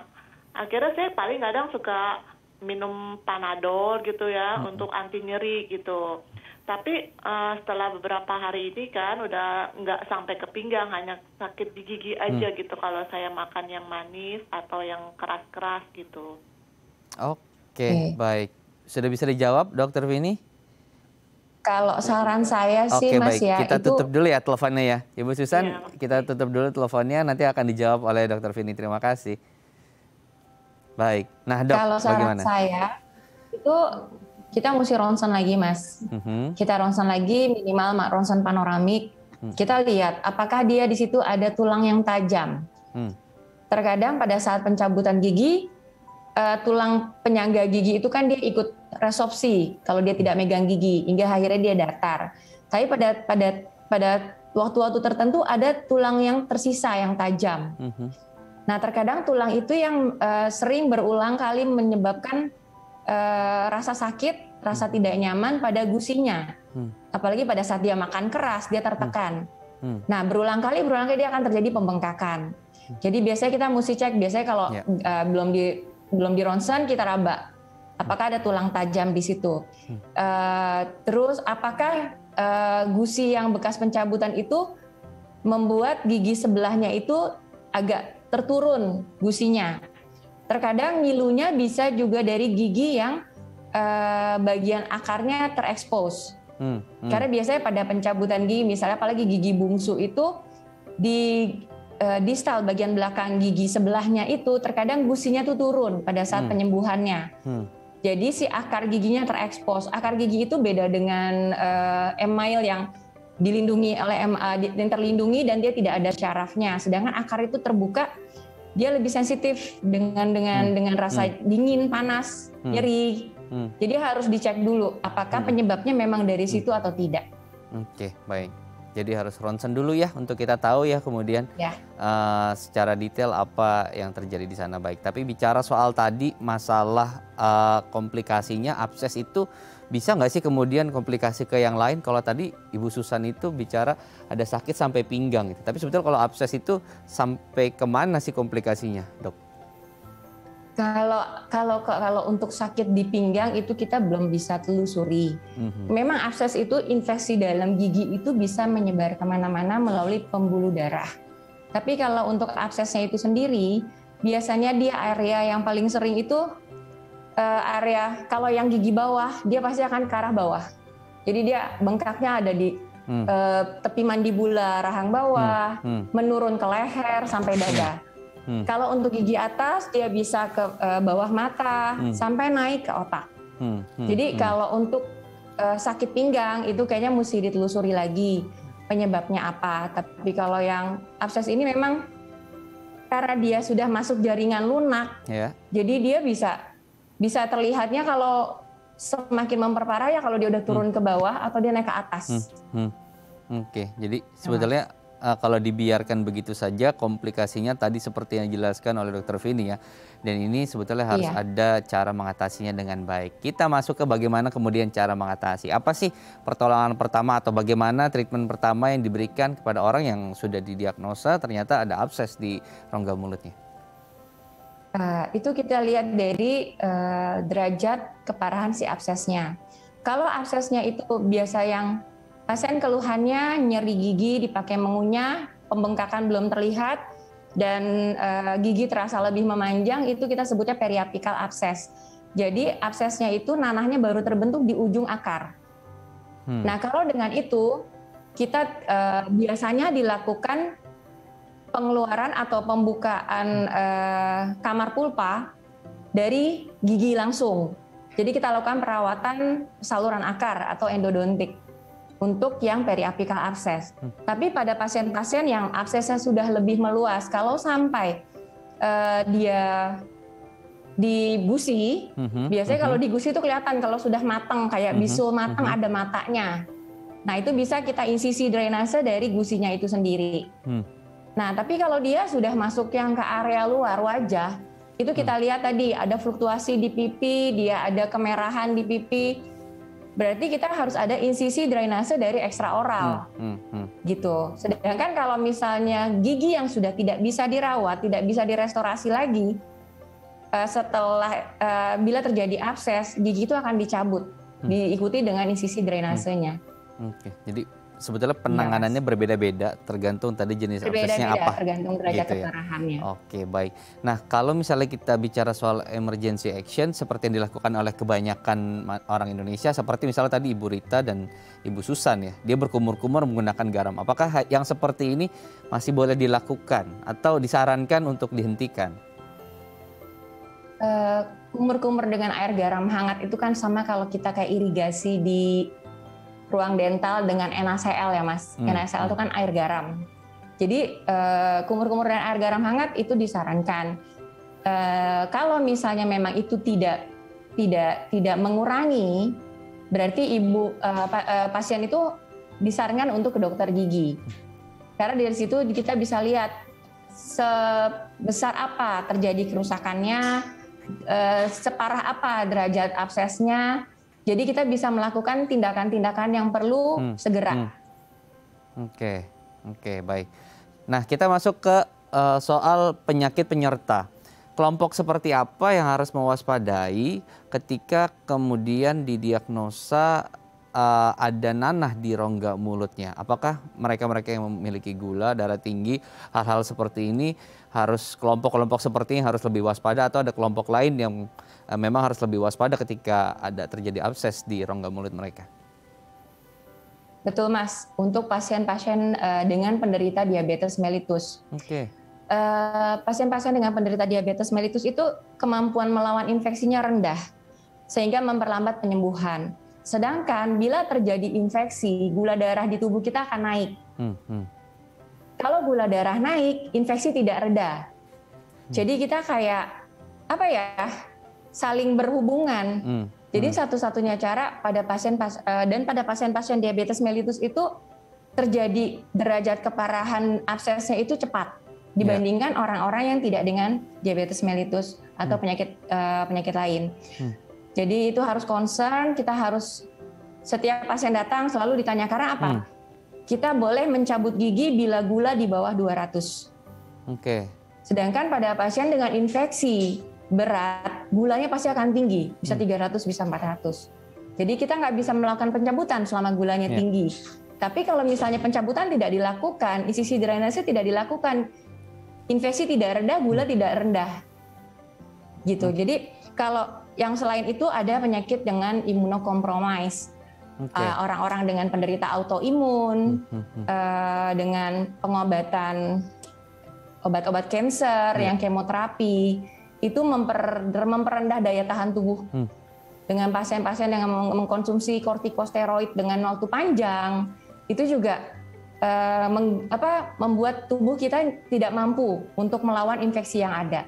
akhirnya saya paling kadang suka minum Panadol gitu ya untuk anti nyeri gitu. Tapi setelah beberapa hari ini kan udah nggak sampai ke pinggang, hanya sakit di gigi aja gitu kalau saya makan yang manis atau yang keras-keras gitu. Oke, baik. Sudah bisa dijawab, Dokter Vini? Kalau saran saya sih, Mas, baik. ya, Kita tutup dulu ya teleponnya ya. Ibu Susan, kita tutup dulu teleponnya, nanti akan dijawab oleh Dokter Vini. Terima kasih. Baik. Nah, Dok, kalau saran bagaimana? saya itu kita mesti ronsen lagi, Mas. Kita ronsen lagi, minimal ronsen panoramik. Kita lihat apakah dia di situ ada tulang yang tajam. Terkadang pada saat pencabutan gigi, tulang penyangga gigi itu kan dia ikut resorpsi kalau dia tidak megang gigi, hingga akhirnya dia datar. Tapi pada waktu-waktu tertentu ada tulang yang tersisa yang tajam. Nah, terkadang tulang itu yang sering berulang kali menyebabkan rasa sakit, rasa tidak nyaman pada gusinya. Apalagi pada saat dia makan keras, dia tertekan. Nah, berulang kali dia akan terjadi pembengkakan. Jadi biasanya kita mesti cek, biasanya kalau belum di ronsen kita raba. Apakah ada tulang tajam di situ? Terus apakah gusi yang bekas pencabutan itu membuat gigi sebelahnya itu agak terturun gusinya? Terkadang ngilunya bisa juga dari gigi yang bagian akarnya terekspos. Karena biasanya pada pencabutan gigi, misalnya apalagi gigi bungsu itu di distal bagian belakang gigi sebelahnya itu terkadang gusinya tuh turun pada saat penyembuhannya. Jadi si akar giginya terekspos. Akar gigi itu beda dengan email yang dilindungi oleh yang terlindungi dan dia tidak ada syarafnya. Sedangkan akar itu terbuka, dia lebih sensitif dengan rasa dingin, panas, nyeri. Jadi harus dicek dulu apakah penyebabnya memang dari situ atau tidak. Oke, baik. Jadi harus ronsen dulu ya untuk kita tahu ya kemudian secara detail apa yang terjadi di sana. Baik, tapi bicara soal tadi masalah komplikasinya abses itu bisa nggak sih kemudian komplikasi ke yang lain? Kalau tadi Ibu Susan itu bicara ada sakit sampai pinggang gitu. Tapi sebetulnya kalau abses itu sampai kemana sih komplikasinya, Dok? Kalau untuk sakit di pinggang itu kita belum bisa telusuri. Memang abses itu infeksi dalam gigi itu bisa menyebar kemana-mana melalui pembuluh darah. Tapi kalau untuk absesnya itu sendiri, biasanya dia area yang paling sering itu area kalau yang gigi bawah dia pasti akan ke arah bawah. Jadi dia bengkaknya ada di tepi mandibula rahang bawah, menurun ke leher sampai dada. Kalau untuk gigi atas dia bisa ke bawah mata sampai naik ke otak. Jadi kalau untuk sakit pinggang itu kayaknya mesti ditelusuri lagi penyebabnya apa. Tapi kalau yang abses ini memang karena dia sudah masuk jaringan lunak, jadi dia bisa terlihatnya kalau semakin memperparah ya kalau dia udah turun ke bawah atau dia naik ke atas. Oke, jadi sebetulnya kalau dibiarkan begitu saja komplikasinya tadi seperti yang dijelaskan oleh Dr. Vini ya. Dan ini sebetulnya harus ada cara mengatasinya dengan baik. Kita masuk ke bagaimana kemudian cara mengatasi. Apa sih pertolongan pertama atau bagaimana treatment pertama yang diberikan kepada orang yang sudah didiagnosa ternyata ada abses di rongga mulutnya? Itu kita lihat dari derajat keparahan si absesnya. Kalau absesnya itu biasa yang pasien keluhannya nyeri gigi, dipakai mengunyah, pembengkakan belum terlihat, dan gigi terasa lebih memanjang, itu kita sebutnya periapikal abses. Jadi absesnya itu nanahnya baru terbentuk di ujung akar. Nah kalau dengan itu, kita biasanya dilakukan pengeluaran atau pembukaan kamar pulpa dari gigi langsung. Jadi kita lakukan perawatan saluran akar atau endodontik untuk yang periapikal abses. Tapi pada pasien-pasien yang absesnya sudah lebih meluas, kalau sampai dia di gusi, biasanya kalau di gusi itu kelihatan kalau sudah matang, kayak bisul matang ada matanya. Nah itu bisa kita insisi drainase dari gusinya itu sendiri. Nah tapi kalau dia sudah masuk yang ke area luar wajah, itu kita lihat tadi ada fluktuasi di pipi, dia ada kemerahan di pipi, berarti kita harus ada insisi drainase dari ekstraoral, gitu. Sedangkan kalau misalnya gigi yang sudah tidak bisa dirawat, tidak bisa direstorasi lagi, setelah bila terjadi abses, gigi itu akan dicabut, diikuti dengan insisi drainasenya. Oke, jadi sebetulnya penanganannya berbeda-beda tergantung tadi jenis absesnya apa. Tergantung derajat gitu keparahannya. Oke, baik. Nah, kalau misalnya kita bicara soal emergency action seperti yang dilakukan oleh kebanyakan orang Indonesia, seperti misalnya tadi Ibu Rita dan Ibu Susan ya, dia berkumur-kumur menggunakan garam. Apakah yang seperti ini masih boleh dilakukan atau disarankan untuk dihentikan? Kumur-kumur dengan air garam hangat itu kan sama kalau kita kayak irigasi di ruang dental dengan NaCl ya Mas. NaCl itu kan air garam. Jadi kumur-kumur dan air garam hangat itu disarankan. Kalau misalnya memang itu tidak mengurangi, berarti pasien itu disarankan untuk ke dokter gigi. Karena dari situ kita bisa lihat sebesar apa terjadi kerusakannya, separah apa derajat absesnya. Jadi kita bisa melakukan tindakan-tindakan yang perlu segera. Oke, baik. Nah, kita masuk ke soal penyakit penyerta. Kelompok seperti apa yang harus mewaspadai ketika kemudian didiagnosa ada nanah di rongga mulutnya? Apakah mereka-mereka yang memiliki gula, darah tinggi, hal-hal seperti ini harus kelompok-kelompok seperti ini harus lebih waspada, atau ada kelompok lain yang memang harus lebih waspada ketika ada terjadi abses di rongga mulut mereka? Betul Mas, untuk pasien-pasien dengan penderita diabetes mellitus. Pasien-pasien dengan penderita diabetes mellitus itu kemampuan melawan infeksinya rendah, sehingga memperlambat penyembuhan. Sedangkan bila terjadi infeksi, gula darah di tubuh kita akan naik. Kalau gula darah naik, infeksi tidak reda. Jadi kita kayak apa ya? Saling berhubungan. Jadi satu-satunya cara pada pasien-pasien diabetes mellitus itu terjadi derajat keparahan absesnya itu cepat dibandingkan orang-orang yang tidak dengan diabetes mellitus atau penyakit lain. Jadi itu harus concern, kita harus setiap pasien datang selalu ditanya karena apa? Kita boleh mencabut gigi bila gula di bawah 200. Sedangkan pada pasien dengan infeksi berat, gulanya pasti akan tinggi, bisa 300, bisa 400. Jadi kita nggak bisa melakukan pencabutan selama gulanya tinggi. Tapi kalau misalnya pencabutan tidak dilakukan, insisi drainase tidak dilakukan, infeksi tidak reda, gula tidak rendah. Gitu. Jadi kalau yang selain itu ada penyakit dengan imunokompromis. Orang-orang dengan penderita autoimun, dengan pengobatan obat-obat kanker yang kemoterapi, itu memperendah daya tahan tubuh. Dengan pasien-pasien yang mengkonsumsi kortikosteroid dengan waktu panjang, itu juga membuat tubuh kita tidak mampu untuk melawan infeksi yang ada.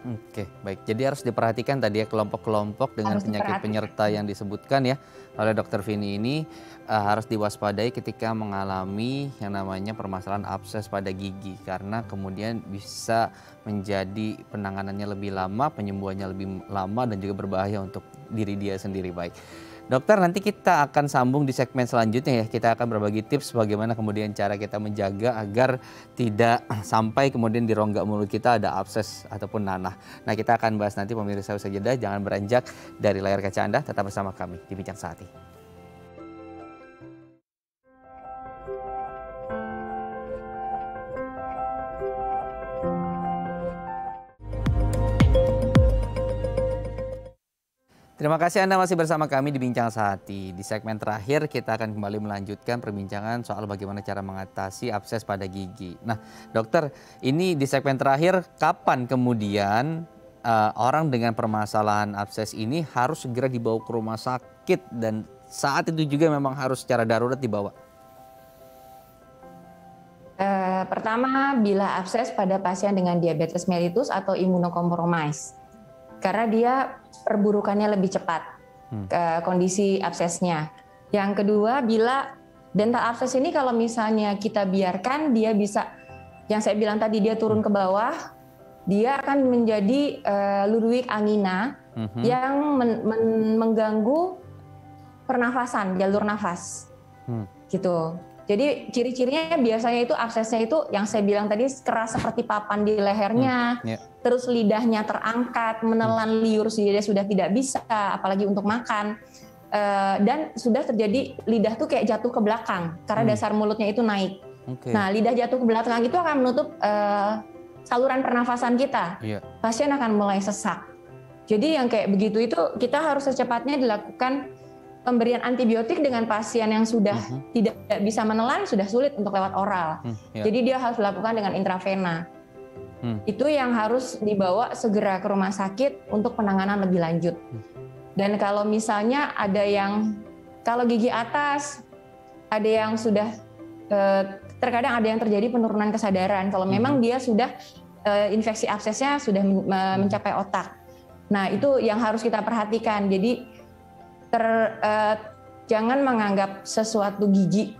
Oke, baik. Jadi harus diperhatikan tadi ya kelompok-kelompok dengan penyakit penyerta yang disebutkan ya oleh Dokter Vini ini harus diwaspadai ketika mengalami yang namanya permasalahan abses pada gigi karena kemudian bisa menjadi penanganannya lebih lama, penyembuhannya lebih lama dan juga berbahaya untuk diri dia sendiri. Baik. Dokter, nanti kita akan sambung di segmen selanjutnya ya. Kita akan berbagi tips bagaimana kemudian cara kita menjaga agar tidak sampai kemudian di rongga mulut kita ada abses ataupun nanah. Nah, kita akan bahas nanti pemirsa usai jeda. Jangan beranjak dari layar kaca Anda, tetap bersama kami di Bincang Sehati. Terima kasih Anda masih bersama kami di Bincang Sehati. Di segmen terakhir kita akan kembali melanjutkan perbincangan soal bagaimana cara mengatasi abses pada gigi. Nah, dokter, ini di segmen terakhir kapan kemudian orang dengan permasalahan abses ini harus segera dibawa ke rumah sakit dan saat itu juga memang harus secara darurat dibawa? Pertama, bila abses pada pasien dengan diabetes mellitus atau imunokompromis. Karena dia perburukannya lebih cepat kondisi absesnya. Yang kedua, bila dental abses ini kalau misalnya kita biarkan dia bisa, yang saya bilang tadi dia turun ke bawah, dia akan menjadi Ludwig angina yang mengganggu pernafasan, jalur nafas, gitu. Jadi ciri-cirinya biasanya itu absesnya itu yang saya bilang tadi keras seperti papan di lehernya, terus lidahnya terangkat, menelan liur dia sudah tidak bisa, apalagi untuk makan, dan sudah terjadi lidah tuh kayak jatuh ke belakang karena dasar mulutnya itu naik. Nah, lidah jatuh ke belakang itu akan menutup saluran pernafasan kita. Pasien akan mulai sesak. Jadi yang kayak begitu itu kita harus secepatnya dilakukan pemberian antibiotik dengan pasien yang sudah tidak bisa menelan, sudah sulit untuk lewat oral. Jadi dia harus lakukan dengan intravena. Itu yang harus dibawa segera ke rumah sakit untuk penanganan lebih lanjut. Dan kalau misalnya ada yang, kalau gigi atas, ada yang sudah, terkadang ada yang terjadi penurunan kesadaran. Kalau memang dia sudah, infeksi absesnya sudah mencapai otak. Nah itu yang harus kita perhatikan. Jadi jangan menganggap sesuatu gigi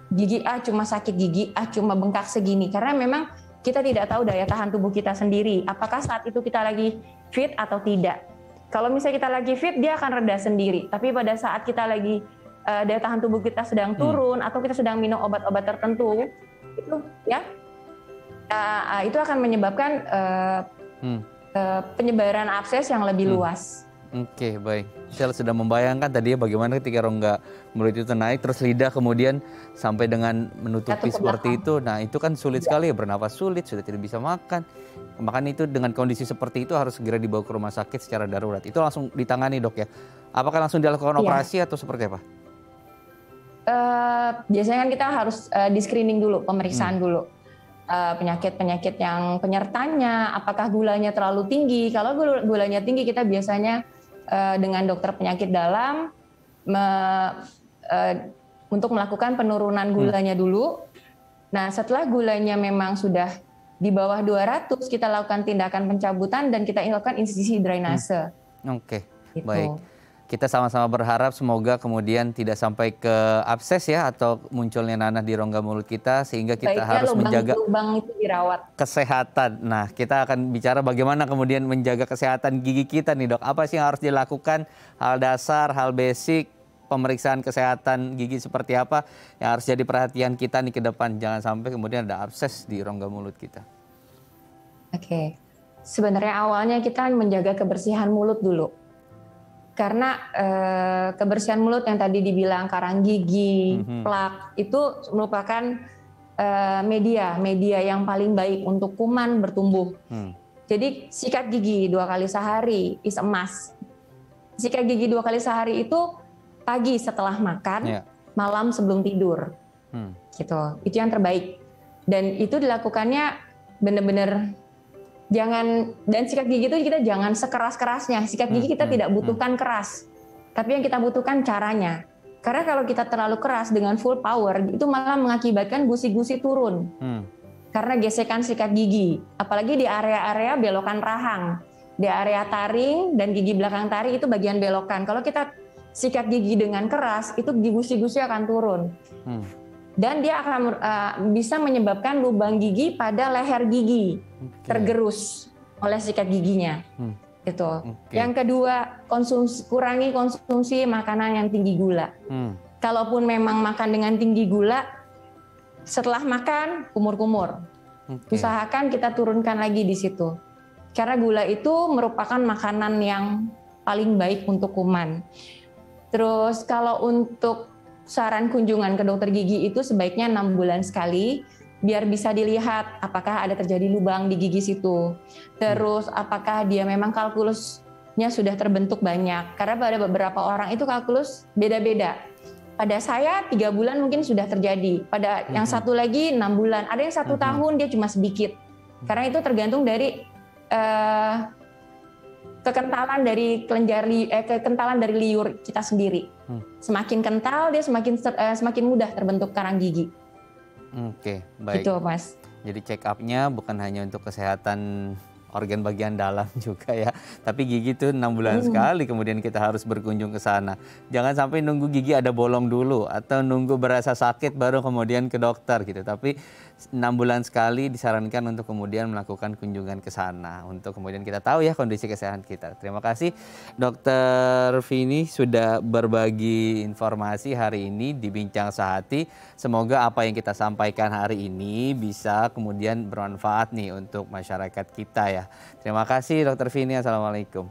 A cuma sakit, gigi A cuma bengkak segini, karena memang kita tidak tahu daya tahan tubuh kita sendiri apakah saat itu kita lagi fit atau tidak. Kalau misalnya kita lagi fit dia akan reda sendiri, tapi pada saat kita lagi daya tahan tubuh kita sedang turun atau kita sedang minum obat-obat tertentu itu ya itu akan menyebabkan penyebaran abses yang lebih luas. Oke, baik. Saya sudah membayangkan tadi ya bagaimana ketika rongga mulut itu naik, terus lidah kemudian sampai dengan menutupi seperti itu. Nah, itu kan sulit sekali ya, bernapas sulit, sudah tidak bisa makan. Makanya itu dengan kondisi seperti itu harus segera dibawa ke rumah sakit secara darurat. Itu langsung ditangani dok ya? Apakah langsung dilakukan operasi atau seperti apa? Biasanya kan kita harus di-screening dulu, pemeriksaan dulu. Penyakit-penyakit yang penyertanya, apakah gulanya terlalu tinggi. Kalau gulanya tinggi kita biasanya dengan dokter penyakit dalam untuk melakukan penurunan gulanya dulu. Nah, setelah gulanya memang sudah di bawah 200, kita lakukan tindakan pencabutan dan kita lakukan insisi drainase. Oke, gitu. Baik. Kita sama-sama berharap semoga kemudian tidak sampai ke abses ya atau munculnya nanah di rongga mulut kita sehingga kita harus menjaga lubang itu dirawat. Kesehatan. Nah, kita akan bicara bagaimana kemudian menjaga kesehatan gigi kita nih dok. Apa sih yang harus dilakukan? Hal dasar, hal basic, pemeriksaan kesehatan gigi seperti apa yang harus jadi perhatian kita nih ke depan. Jangan sampai kemudian ada abses di rongga mulut kita. Oke. Sebenarnya awalnya kita menjaga kebersihan mulut dulu. Karena kebersihan mulut yang tadi dibilang karang gigi, plak, itu merupakan media yang paling baik untuk kuman bertumbuh. Jadi sikat gigi 2 kali sehari is a must. Sikat gigi 2 kali sehari itu pagi setelah makan, malam sebelum tidur. Gitu. Itu yang terbaik. Dan itu dilakukannya benar-benar jangan, dan sikat gigi itu kita jangan sekeras-kerasnya. Sikat gigi kita tidak butuhkan keras, tapi yang kita butuhkan caranya. Karena kalau kita terlalu keras dengan full power, itu malah mengakibatkan gusi-gusi turun. Karena gesekan sikat gigi. Apalagi di area-area belokan rahang. Di area taring dan gigi belakang taring itu bagian belokan. Kalau kita sikat gigi dengan keras, itu gusi-gusi akan turun. Dan dia akan bisa menyebabkan lubang gigi pada leher gigi tergerus oleh sikat giginya. Itu. Yang kedua, kurangi konsumsi makanan yang tinggi gula. Kalaupun memang makan dengan tinggi gula, setelah makan kumur-kumur. Usahakan kita turunkan lagi di situ. Karena gula itu merupakan makanan yang paling baik untuk kuman. Terus kalau untuk saran kunjungan ke dokter gigi itu sebaiknya 6 bulan sekali, biar bisa dilihat apakah ada terjadi lubang di gigi situ. Terus apakah dia memang kalkulusnya sudah terbentuk banyak. Karena pada beberapa orang itu kalkulus beda-beda. Pada saya 3 bulan mungkin sudah terjadi. Pada yang satu lagi 6 bulan. Ada yang 1 tahun dia cuma sedikit. Karena itu tergantung dari kekentalan dari kekentalan dari liur kita sendiri. Semakin kental dia semakin mudah terbentuk karang gigi. Oke, baik. Gitu, Mas. Jadi check up-nya bukan hanya untuk kesehatan organ bagian dalam juga ya, tapi gigi itu 6 bulan sekali kemudian kita harus berkunjung ke sana. Jangan sampai nunggu gigi ada bolong dulu atau nunggu berasa sakit baru kemudian ke dokter gitu. Tapi 6 bulan sekali disarankan untuk kemudian melakukan kunjungan ke sana untuk kemudian kita tahu ya kondisi kesehatan kita. Terima kasih Dokter Vini sudah berbagi informasi hari ini di Bincang Sehati. Semoga apa yang kita sampaikan hari ini bisa kemudian bermanfaat nih untuk masyarakat kita ya. Terima kasih Dokter Vini. Assalamualaikum.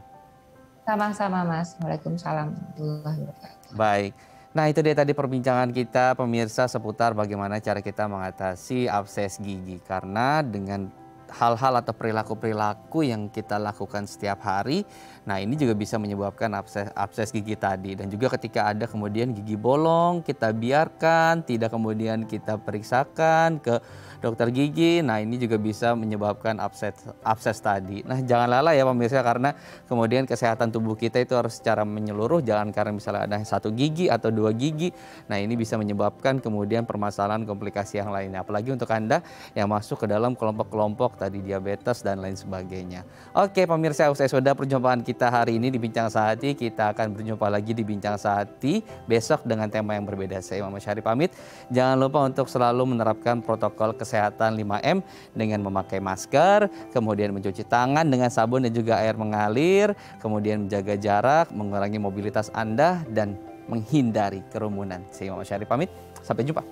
Sama-sama Mas. Waalaikumsalam warahmatullahi wabarakatuh. Baik. Nah itu dia tadi perbincangan kita pemirsa seputar bagaimana cara kita mengatasi abses gigi. Karena dengan hal-hal atau perilaku-perilaku yang kita lakukan setiap hari, nah ini juga bisa menyebabkan abses gigi tadi. Dan juga ketika ada kemudian gigi bolong, kita biarkan, tidak kemudian kita periksakan ke dokter gigi, nah ini juga bisa menyebabkan abses tadi. Nah jangan lalai ya pemirsa, karena kemudian kesehatan tubuh kita itu harus secara menyeluruh, jangan karena misalnya ada 1 gigi atau 2 gigi, nah ini bisa menyebabkan kemudian permasalahan komplikasi yang lainnya. Apalagi untuk Anda yang masuk ke dalam kelompok-kelompok tadi diabetes dan lain sebagainya. Oke pemirsa, usai sudah perjumpaan kita hari ini di Bincang Sehati, kita akan berjumpa lagi di Bincang Sehati besok dengan tema yang berbeda. Saya Imam Syarif pamit. Jangan lupa untuk selalu menerapkan protokol kesehatan 5M dengan memakai masker, kemudian mencuci tangan dengan sabun dan juga air mengalir, kemudian menjaga jarak, mengurangi mobilitas Anda dan menghindari kerumunan. Saya Imam Syarif pamit. Sampai jumpa.